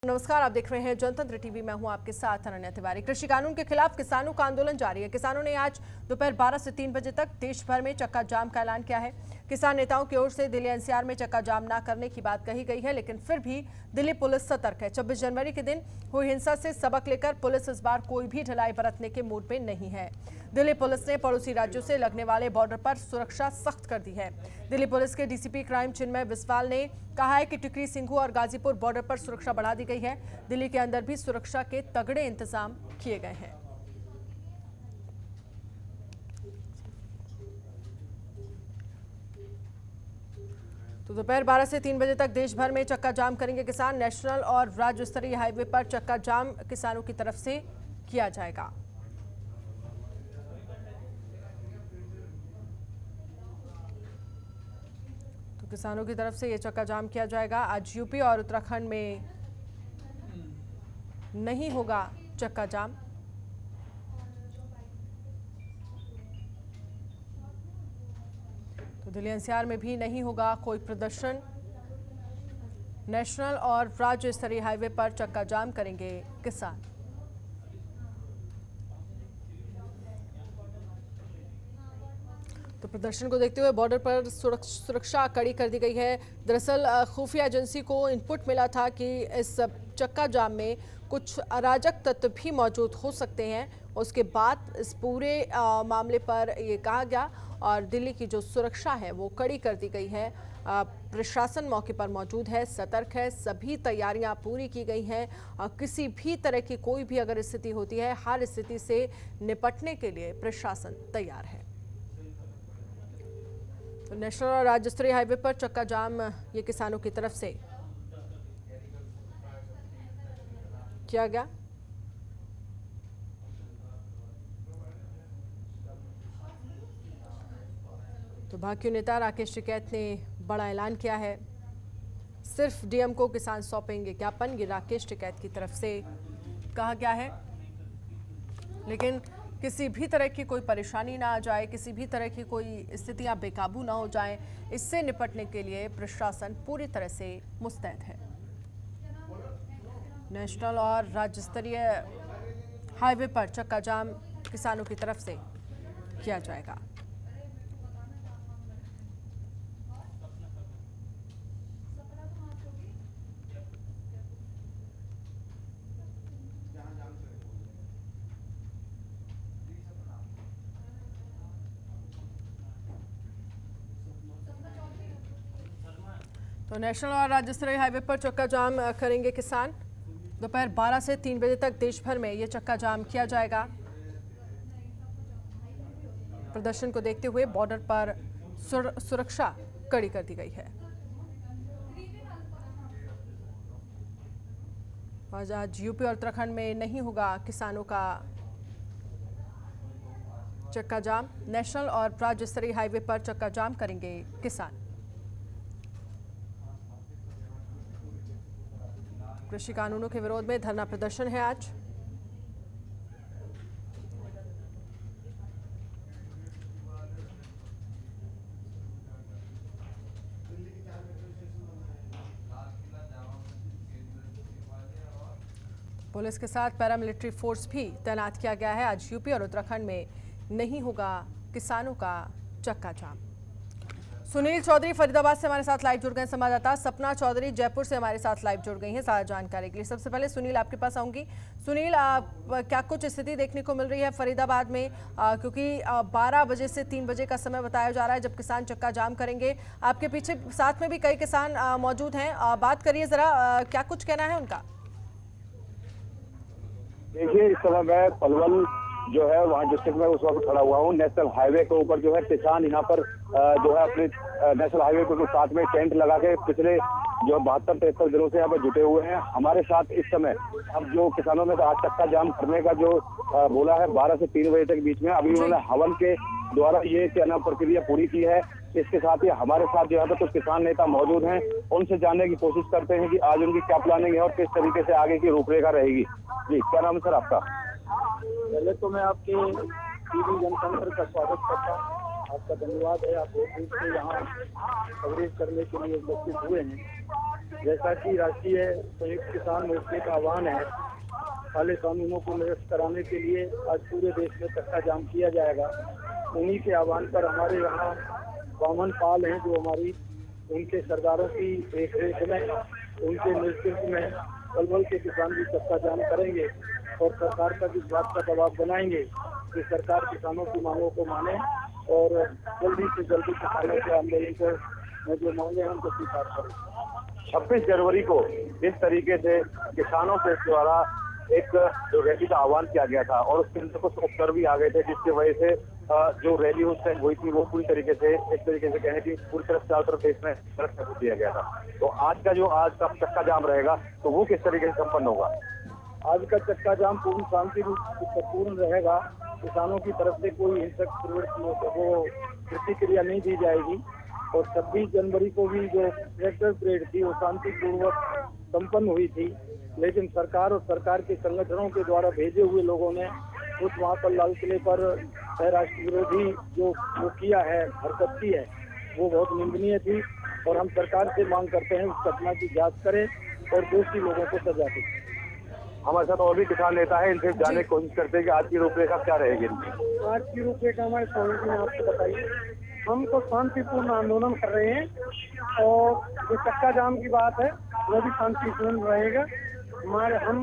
नमस्कार, आप देख रहे हैं जनतंत्र टीवी। मैं हूं आपके साथ अनन्या तिवारी। कृषि कानून के खिलाफ किसानों का आंदोलन जारी है। किसानों ने आज दोपहर 12 से 3 बजे तक देश भर में चक्का जाम का ऐलान किया है। किसान नेताओं की ओर से दिल्ली एनसीआर में चक्का जाम न करने की बात कही गई है, लेकिन फिर भी दिल्ली पुलिस सतर्क है। 26 जनवरी के दिन हुई हिंसा से सबक लेकर पुलिस इस बार कोई भी ढिलाई बरतने के मूड में नहीं है। दिल्ली पुलिस ने पड़ोसी राज्यों से लगने वाले बॉर्डर पर सुरक्षा सख्त कर दी है। दिल्ली पुलिस के डीसीपी क्राइम चिन्मय बिस्वाल ने कहा है कि टिकरी सिंघू और गाजीपुर बॉर्डर पर सुरक्षा बढ़ा दी गई है। दिल्ली के अंदर भी सुरक्षा के तगड़े इंतजाम किए गए हैं। तो दोपहर 12 से 3 बजे तक देश भर में चक्का जाम करेंगे किसान। नेशनल और राज्य स्तरीय हाईवे पर चक्का जाम किसानों की तरफ से किया जाएगा। तो किसानों की तरफ से ये चक्का जाम किया जाएगा। आज यूपी और उत्तराखंड में नहीं होगा चक्का जाम। तो दिल्ली एनसीआर में भी नहीं होगा कोई प्रदर्शन। नेशनल और राज्य स्तरीय हाईवे पर चक्का जाम करेंगे किसान। तो प्रदर्शन को देखते हुए बॉर्डर पर सुरक्षा कड़ी कर दी गई है। दरअसल खुफिया एजेंसी को इनपुट मिला था कि इस चक्का जाम में कुछ अराजक तत्व भी मौजूद हो सकते हैं। उसके बाद इस पूरे मामले पर ये कहा गया और दिल्ली की जो सुरक्षा है वो कड़ी कर दी गई है। प्रशासन मौके पर मौजूद है, सतर्क है, सभी तैयारियां पूरी की गई हैं। किसी भी तरह की कोई भी अगर स्थिति होती है, हर स्थिति से निपटने के लिए प्रशासन तैयार है। तो नेशनल और राज्य स्तरीय हाईवे पर चक्का जाम ये किसानों की तरफ से किया गया। तो भाजपा नेता राकेश टिकैत ने बड़ा ऐलान किया है। सिर्फ डीएम को किसान सौंपेंगे ज्ञापन, ये राकेश टिकैत की तरफ से कहा गया है। लेकिन किसी भी तरह की कोई परेशानी ना आ जाए, किसी भी तरह की कोई स्थितियां बेकाबू ना हो जाएं, इससे निपटने के लिए प्रशासन पूरी तरह से मुस्तैद है। नेशनल और राज्य स्तरीय हाईवे पर चक्का जाम किसानों की तरफ से किया जाएगा। तो नेशनल और राज्य स्तरीय हाईवे पर चक्का जाम करेंगे किसान। दोपहर 12 से 3 बजे तक देश भर में ये चक्का जाम किया जाएगा। प्रदर्शन को देखते हुए बॉर्डर पर सुरक्षा कड़ी कर दी गई है। आज यूपी और उत्तराखंड में नहीं होगा किसानों का चक्का जाम। नेशनल और राज्य स्तरीय हाईवे पर चक्का जाम करेंगे किसान। कृषि कानूनों के विरोध में धरना प्रदर्शन है आज। पुलिस के साथ पैरामिलिट्री फोर्स भी तैनात किया गया है। आज यूपी और उत्तराखंड में नहीं होगा किसानों का चक्का जाम। सुनील चौधरी फरीदाबाद से हमारे साथ लाइव जुड़ गए। संवाददाता सपना चौधरी जयपुर से हमारे साथ लाइव जुड़ गई हैं सारा जानकारी के लिए। सबसे पहले सुनील, आपके पास आऊंगी। सुनील, क्या कुछ स्थिति देखने को मिल रही है फरीदाबाद में, क्योंकि 12 बजे से 3 बजे का समय बताया जा रहा है जब किसान चक्का जाम करेंगे। आपके पीछे साथ में भी कई किसान मौजूद हैं, बात करिए जरा, क्या कुछ कहना है उनका? देखिए, इस समय मैं पलवल जो है वहाँ डिस्ट्रिक्ट में उस वक्त खड़ा हुआ हूँ। नेशनल हाईवे के ऊपर जो है किसान यहाँ पर जो है अपने नेशनल हाईवे के साथ में टेंट लगा के पिछले जो 72-73 दिनों से यहाँ पर जुटे हुए हैं। हमारे साथ इस समय अब जो किसानों ने आज चक्का जाम करने का जो बोला है 12 से 3 बजे तक बीच में, अभी उन्होंने हवन के द्वारा ये प्रक्रिया पूरी की है। इसके साथ ही हमारे साथ जो है कुछ किसान नेता मौजूद हैं, उनसे जानने की कोशिश करते हैं कि आज उनकी क्या प्लानिंग है और किस तरीके से आगे की रूपरेखा रहेगी। जी, क्या नाम है सर आपका? पहले तो मैं आपके टीवी जनतंत्र का स्वागत करता हूँ। आपका धन्यवाद है, आप बहुत दूर से यहाँ कवरेज करने के लिए उपस्थित हुए हैं। जैसा कि राष्ट्रीय संयुक्त किसान मोर्चे का आह्वान है, काले कानूनों को निरस्त कराने के लिए आज पूरे देश में चक्का जाम किया जाएगा। उन्हीं के आह्वान पर हमारे यहाँ वामन पाल हैं जो हमारी उनके सरदारों की देखरेख में, उनके नेतृत्व में पलवल के किसान भी चक्का जाम करेंगे और सरकार का इस बात का दबाव बनाएंगे कि सरकार किसानों की मांगों को माने और जल्दी से जल्दी किसानों के आंदोलन को जो मांगे हैं उनको स्वीकार करें। 26 जनवरी को जिस तरीके से किसानों के द्वारा एक जो रैली का आह्वान किया गया था और उसके अंदर कुछ उपकर भी आ गए थे, जिसकी वजह से जो रैली उस टाइम हुई थी वो पूरी तरीके से एक तरीके से कहें कि पूरी तरफ चारों तरफ देश में तरफ कर दिया गया था। तो आज का चक्का जाम रहेगा तो वो किस तरीके से संपन्न होगा? आज का चक्का जाम पूरी शांति पूर्ण रहेगा। किसानों की तरफ से कोई हिंसक वो प्रतिक्रिया नहीं दी जाएगी और 26 जनवरी को भी जो ट्रैक्टर परेड थी वो शांतिपूर्वक संपन्न हुई थी, लेकिन सरकार और सरकार के संगठनों के द्वारा भेजे हुए लोगों ने कुछ वहाँ पर लाल किले पर राष्ट्र विरोधी जो किया है, हरकत की है, वो बहुत निंदनीय थी और हम सरकार से मांग करते हैं उस घटना की जांच करें और दोषी लोगों को सजा दें। हमारे साथ और भी किसान नेता है, इनसे जानने की कोशिश करते हैं कि आज की रूपरेखा क्या रहेगी। आज की रूपरेखा हमारे स्वामी जी ने आपको बताइए। हम तो शांतिपूर्ण आंदोलन कर रहे हैं और जो चक्का जाम की बात है वो भी शांतिपूर्ण रहेगा। हम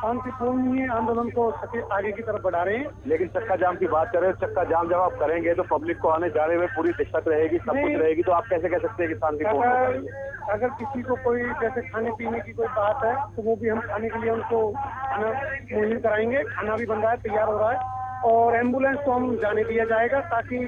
शांतिपूर्ण ही आंदोलन को आगे की तरफ बढ़ा रहे हैं। लेकिन चक्का जाम की बात करें, चक्का जाम जब आप करेंगे तो पब्लिक को आने जाने में पूरी दिक्कत रहेगी, सब कुछ रहेगी, तो आप कैसे कह सकते हैं कि शांतिपूर्ण? अगर किसी को कोई जैसे खाने पीने की कोई बात है तो वो भी हम खाने के लिए उनको खाना मुहैया कराएंगे। खाना भी बन रहा है, तैयार हो रहा है और एम्बुलेंस को हम जाने दिया जाएगा ताकि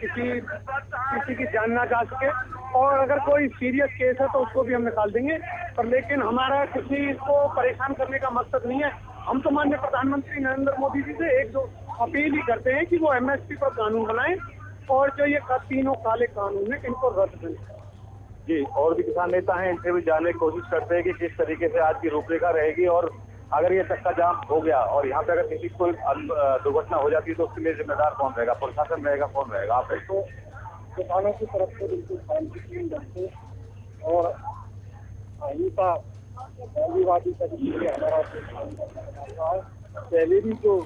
किसी की जान ना जा सके और अगर कोई सीरियस केस है तो उसको भी हम निकाल देंगे। पर लेकिन हमारा किसी को परेशान करने का मकसद नहीं है। हम तो माननीय प्रधानमंत्री नरेंद्र मोदी जी से एक जो अपील ही करते हैं कि वो MSP पर कानून बनाएं और जो ये तीनों काले कानून है इनको रद्द करें। जी, और भी किसान नेता हैं, इनसे भी जानने की कोशिश करते हैं कि किस तरीके से आज की रूपरेखा रहेगी और अगर ये चक्का जाम हो गया और यहाँ पे अगर किसी कोई दुर्घटना हो जाती है तो उसके लिए जिम्मेदार कौन रहेगा? प्रशासन रहेगा, कौन रहेगा? आप तो किसानों की तरफ से बिल्कुल शांतिपूर्ण ढंग से और अहिंसा गांधीवादी तरीके से हमारा पहले भी जो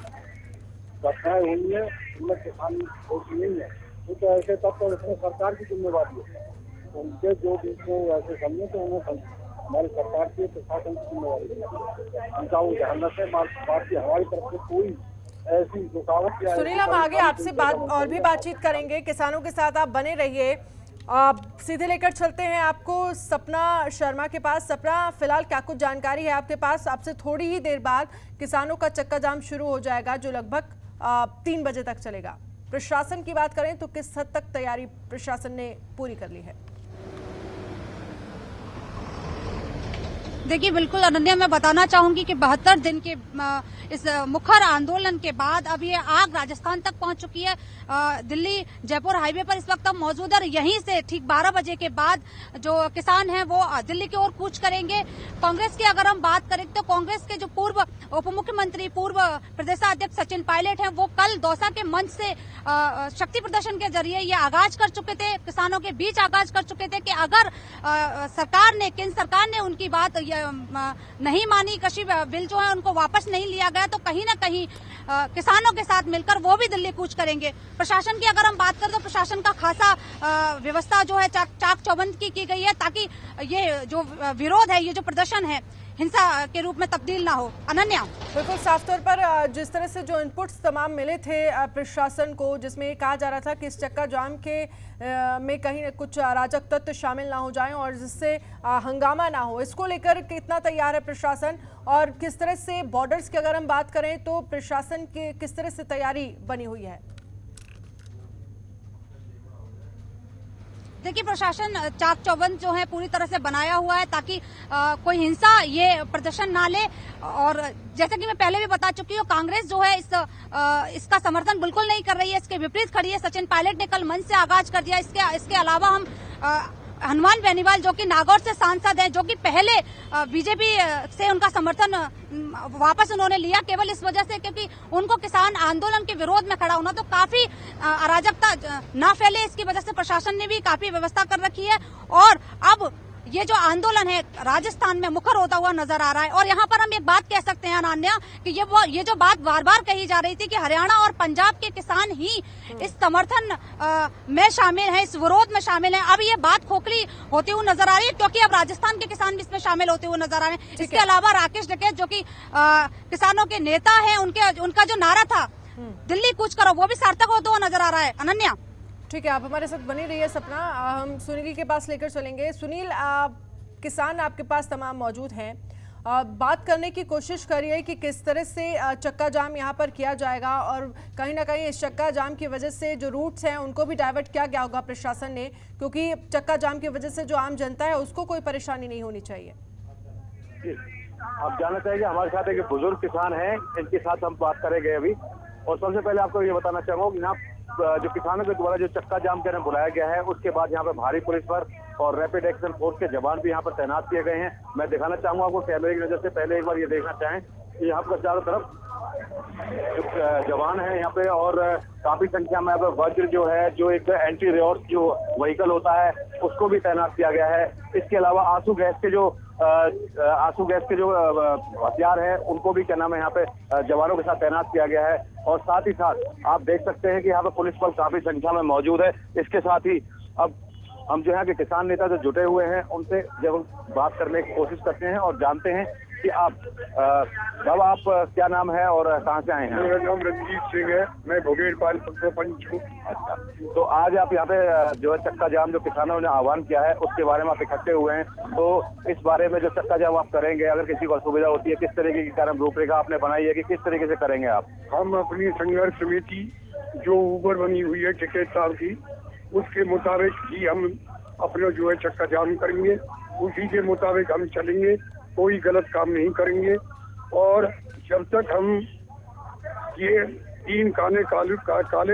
घटनाएं हुई है उनमें किसान दोषी नहीं है, तो ऐसे तब तो इसमें सरकार की जिम्मेवारी है। उनके जो भी ऐसे समझे तो उन्हें हमारी सरकार की प्रशासन की जिम्मेवारी है, उनका वो ध्यान रखें। बाकी हमारी तरफ से कोई ऐसी रुकावट या सुनील, हम आगे आपसे और भी बातचीत करेंगे। किसानों के साथ आप बने रहिए। सीधे लेकर चलते हैं आपको सपना शर्मा के पास। सपना, फिलहाल क्या कुछ जानकारी है आपके पास? आपसे थोड़ी ही देर बाद किसानों का चक्का जाम शुरू हो जाएगा जो लगभग 3 बजे तक चलेगा। प्रशासन की बात करें तो किस हद तक तैयारी प्रशासन ने पूरी कर ली है? देखिए, बिल्कुल अनन्या, मैं बताना चाहूंगी कि 72 दिन के इस मुखर आंदोलन के बाद अब ये आग राजस्थान तक पहुंच चुकी है। दिल्ली जयपुर हाईवे पर इस वक्त हम मौजूद है। यहीं से ठीक 12 बजे के बाद जो किसान हैं वो दिल्ली की ओर कूच करेंगे। कांग्रेस की अगर हम बात करें तो कांग्रेस के जो पूर्व उप मुख्यमंत्री, पूर्व प्रदेशाध्यक्ष सचिन पायलट हैं, वो कल दौसा के मंच से शक्ति प्रदर्शन के जरिए ये आगाज कर चुके थे, किसानों के बीच आगाज कर चुके थे कि अगर केंद्र सरकार ने उनकी बात नहीं मानी, कृषि बिल जो है उनको वापस नहीं लिया गया, तो कहीं ना कहीं किसानों के साथ मिलकर वो भी दिल्ली कूच करेंगे। प्रशासन की अगर हम बात करें तो प्रशासन का खासा व्यवस्था जो है चाक चौबंद की गई है ताकि ये जो विरोध है, ये जो प्रदर्शन है, हिंसा के रूप में तब्दील ना हो। अनन्या, बिल्कुल साफ तौर पर जिस तरह से जो इनपुट्स तमाम मिले थे प्रशासन को, जिसमें ये कहा जा रहा था कि इस चक्का जाम के में कहीं कुछ अराजक तत्व शामिल ना हो जाएं और जिससे हंगामा ना हो, इसको लेकर कितना तैयार है प्रशासन? और किस तरह से बॉर्डर्स की अगर हम बात करें तो प्रशासन की किस तरह से तैयारी बनी हुई है? देखिए, प्रशासन चाक चौबंद जो है पूरी तरह से बनाया हुआ है ताकि कोई हिंसा ये प्रदर्शन ना ले। और जैसे कि मैं पहले भी बता चुकी हूँ, कांग्रेस जो है इसका समर्थन बिल्कुल नहीं कर रही है, इसके विपरीत खड़ी है। सचिन पायलट ने कल मंच से आगाज कर दिया। इसके अलावा हम हनुमान बेनीवाल जो कि नागौर से सांसद हैं, जो कि पहले बीजेपी से उनका समर्थन वापस उन्होंने लिया केवल इस वजह से क्योंकि उनको किसान आंदोलन के विरोध में खड़ा होना, तो काफी अराजकता ना फैले इसकी वजह से प्रशासन ने भी काफी व्यवस्था कर रखी है। और अब ये जो आंदोलन है राजस्थान में मुखर होता हुआ नजर आ रहा है। और यहाँ पर हम एक बात कह सकते हैं अनन्या कि ये जो बात बार बार कही जा रही थी कि हरियाणा और पंजाब के किसान ही इस समर्थन में शामिल हैं, इस विरोध में शामिल हैं, अब ये बात खोखली होती हुई नजर आ रही है क्योंकि अब राजस्थान के किसान भी इसमें शामिल होते हुए नजर आ रहे हैं। इसके अलावा राकेश टिकैत जो कि किसानों के नेता है, उनका जो नारा था दिल्ली कूच करो, वो भी सार्थक होता हुआ नजर आ रहा है। अनन्या, ठीक है, आप हमारे साथ बनी रहिए सपना, हम सुनील के पास लेकर चलेंगे। सुनील, किसान आपके पास तमाम मौजूद हैं, बात करने की कोशिश करिए कि किस तरह से चक्का जाम यहाँ पर किया जाएगा और कहीं ना कहीं इस चक्का जाम की वजह से जो रूट्स हैं उनको भी डाइवर्ट किया गया होगा प्रशासन ने, क्योंकि चक्का जाम की वजह से जो आम जनता है उसको कोई परेशानी नहीं होनी चाहिए। आप जानना चाहेंगे, हमारे साथ एक बुजुर्ग किसान हैं, इनके साथ हम बात करेंगे अभी। और सबसे पहले आपको ये बताना चाहूंगा कि यहाँ जो किसानों के द्वारा जो चक्का जाम करने बुलाया गया है, उसके बाद यहाँ पे भारी पुलिस पर और रैपिड एक्शन फोर्स के जवान भी यहाँ पर तैनात किए गए हैं। मैं दिखाना चाहूंगा आपको कैमरे की नजर से, पहले एक बार ये देखना चाहें कि यहाँ पर चारों तरफ जो जवान है यहाँ पे और काफी संख्या में वज्र जो है, जो एक एंटी रिवर्स जो व्हीकल होता है उसको भी तैनात किया गया है। इसके अलावा आंसू गैस के जो हथियार है उनको भी क्या नाम है यहाँ पे जवानों के साथ तैनात किया गया है। और साथ ही साथ आप देख सकते हैं कि यहाँ पे पुलिस बल काफी संख्या में मौजूद है। इसके साथ ही अब हम जो है कि किसान नेता जो जुटे हुए हैं उनसे जब बात करने की कोशिश करते हैं और जानते हैं कि आप बाबा, आप क्या नाम है और कहाँ से आए हैं? मेरा नाम रंजीत सिंह है, मैं भोगेरपाल सरपंच हूँ। अच्छा, तो आज आप यहाँ पे जो है चक्का जाम जो किसानों ने आह्वान किया है उसके बारे में आप इकट्ठे हुए हैं, तो इस बारे में जो चक्का जाम आप करेंगे, अगर किसी को असुविधा होती है, किस तरीके की कार्यक्रम रूपरेखा आपने बनाई है कि किस तरीके से करेंगे आप? हम अपनी संघर्ष समिति जो ऊपर बनी हुई है टिकैत साहब की, उसके मुताबिक ही हम अपना जो है चक्का जाम करेंगे, उसी के मुताबिक हम चलेंगे, कोई गलत काम नहीं करेंगे। और जब तक हम ये 3 काले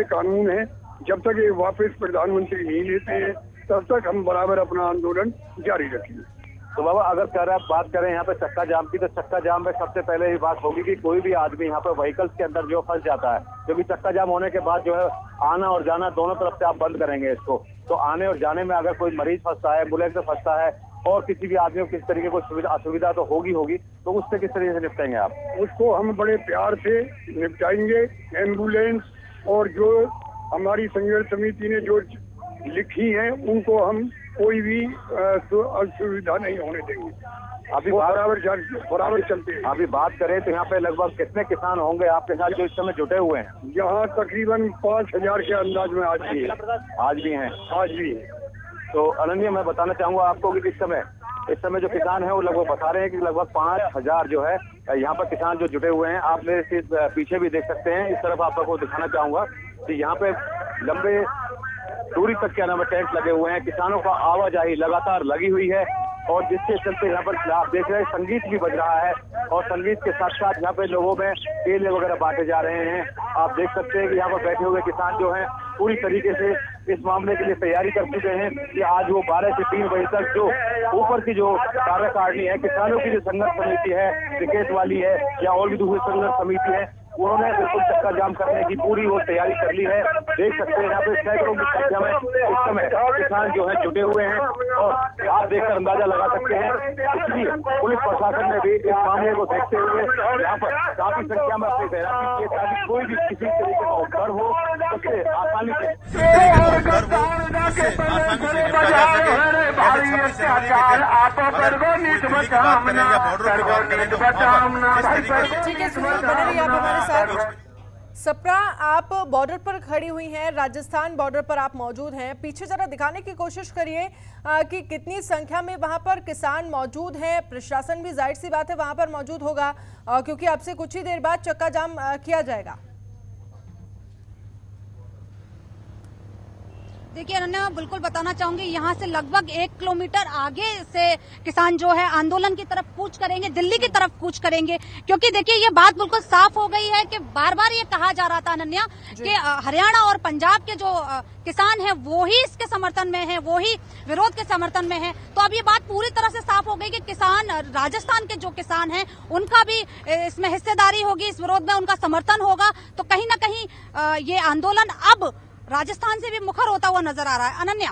कानून हैं, जब तक ये वापस प्रधानमंत्री नहीं लेते हैं तब तक हम बराबर अपना आंदोलन जारी रखेंगे। तो बाबा, अगर आप बात करें यहाँ पे चक्का जाम की, तो चक्का जाम में सबसे पहले ये बात होगी कि कोई भी आदमी यहाँ पे व्हीकल्स के अंदर जो फंस जाता है, क्योंकि चक्का जाम होने के बाद जो है आना और जाना दोनों तरफ से आप बंद करेंगे इसको, तो आने और जाने में अगर कोई मरीज फंसता है, एम्बुलेंस में फंसता है और किसी भी आदमी को किस तरीके की असुविधा तो होगी, तो उससे किस तरीके से निपटेंगे आप? उसको हम बड़े प्यार से निपटाएंगे। एम्बुलेंस और जो हमारी संघर्ष समिति ने जो लिखी है उनको हम कोई भी असुविधा नहीं होने देंगे। अभी बराबर चलते हैं। अभी बात करें तो यहाँ पे लगभग कितने किसान होंगे आपके साथ जो इस समय जुटे हुए हैं? यहाँ तकरीबन 5000 के अंदाज में आज भी हैं। तो अनन्या, मैं बताना चाहूंगा आपको कि इस समय जो किसान है वो लगभग बता रहे हैं कि लगभग 5000 जो है यहाँ पर किसान जो जुटे हुए हैं। आप मेरे पीछे भी देख सकते हैं, इस तरफ आप सबको दिखाना चाहूंगा कि यहाँ पे लंबे दूरी तक क्या नाम है टेंट लगे हुए हैं, किसानों का आवाजाही लगातार लगी हुई है और जिसके चलते यहाँ पर आप देख रहे हैं संगीत भी बज रहा है और संगीत के साथ साथ यहाँ पे लोगों में केले वगैरह बांटे जा रहे हैं। आप देख सकते हैं कि यहाँ पर बैठे हुए किसान जो हैं पूरी तरीके से इस मामले के लिए तैयारी कर चुके हैं कि आज वो 12 से 3 बजे तक जो ऊपर की जो कार्यकारिणी है, किसानों की जो संघर्ष समिति है, टिकैत वाली है या और भी दूसरी संघर्ष समिति है, उन्होंने बिल्कुल चक्का जाम करने की पूरी वो तैयारी कर ली है। देख सकते हैं यहाँ पे सैकड़ों की संख्या में इस समय किसान जो है जुटे हुए हैं और आप देखकर अंदाजा लगा सकते हैं। इसलिए पुलिस प्रशासन ने भी इस मामले को देखते हुए यहाँ पर काफी संख्या में अपनी तैनाती की ताकि कोई भी किसी तरीके का उपद्रव हो उससे आसानी से ठीक है सुनील, बने रहिए आप हमारे साथ। सपना, आप बॉर्डर पर खड़ी हुई हैं, राजस्थान बॉर्डर पर आप मौजूद हैं, पीछे जरा दिखाने की कोशिश करिए कि कितनी संख्या में वहां पर किसान मौजूद हैं। प्रशासन भी जाहिर सी बात है वहां पर मौजूद होगा क्योंकि अब से कुछ ही देर बाद चक्का जाम किया जाएगा। देखिए अनन्या, मैं बिल्कुल बताना चाहूंगी, यहाँ से लगभग 1 किलोमीटर आगे से किसान जो है आंदोलन की तरफ कूच करेंगे, दिल्ली की तरफ कूच करेंगे, क्योंकि देखिए ये बात बिल्कुल साफ हो गई है कि बार बार ये कहा जा रहा था अनन्या कि हरियाणा और पंजाब के जो किसान हैं वो ही इसके समर्थन में हैं, वो ही विरोध के समर्थन में हैं। तो अब ये बात पूरी तरह से साफ हो गई कि किसान, राजस्थान के जो किसान हैं उनका भी इसमें हिस्सेदारी होगी, इस विरोध में उनका समर्थन होगा। तो कहीं ना कहीं ये आंदोलन अब राजस्थान से भी मुखर होता हुआ नजर आ रहा है। अनन्या,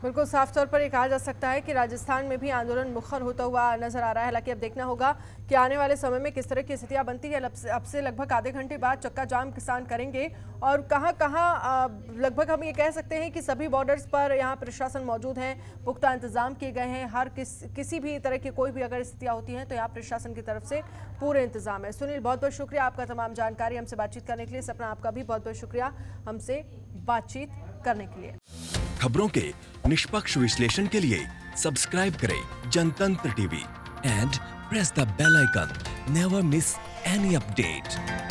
बिल्कुल साफ तौर पर ये कहा जा सकता है कि राजस्थान में भी आंदोलन मुखर होता हुआ नजर आ रहा है। हालांकि अब देखना होगा कि आने वाले समय में किस तरह की स्थितियां बनती है। अब से लगभग आधे घंटे बाद चक्का जाम किसान करेंगे और कहां लगभग हम ये कह सकते हैं कि सभी बॉर्डर्स पर यहाँ प्रशासन मौजूद है, पुख्ता इंतजाम किए गए हैं। हर किसी भी तरह की कोई भी अगर स्थितियां होती हैं तो यहाँ प्रशासन की तरफ से पूरे इंतजाम है। सुनील, बहुत बहुत शुक्रिया आपका तमाम जानकारी हमसे बातचीत करने के लिए। सपना, आपका भी बहुत बहुत शुक्रिया हमसे बातचीत करने के लिए। खबरों के निष्पक्ष विश्लेषण के लिए सब्सक्राइब करें Jantantra TV and press the bell icon. Never miss any update.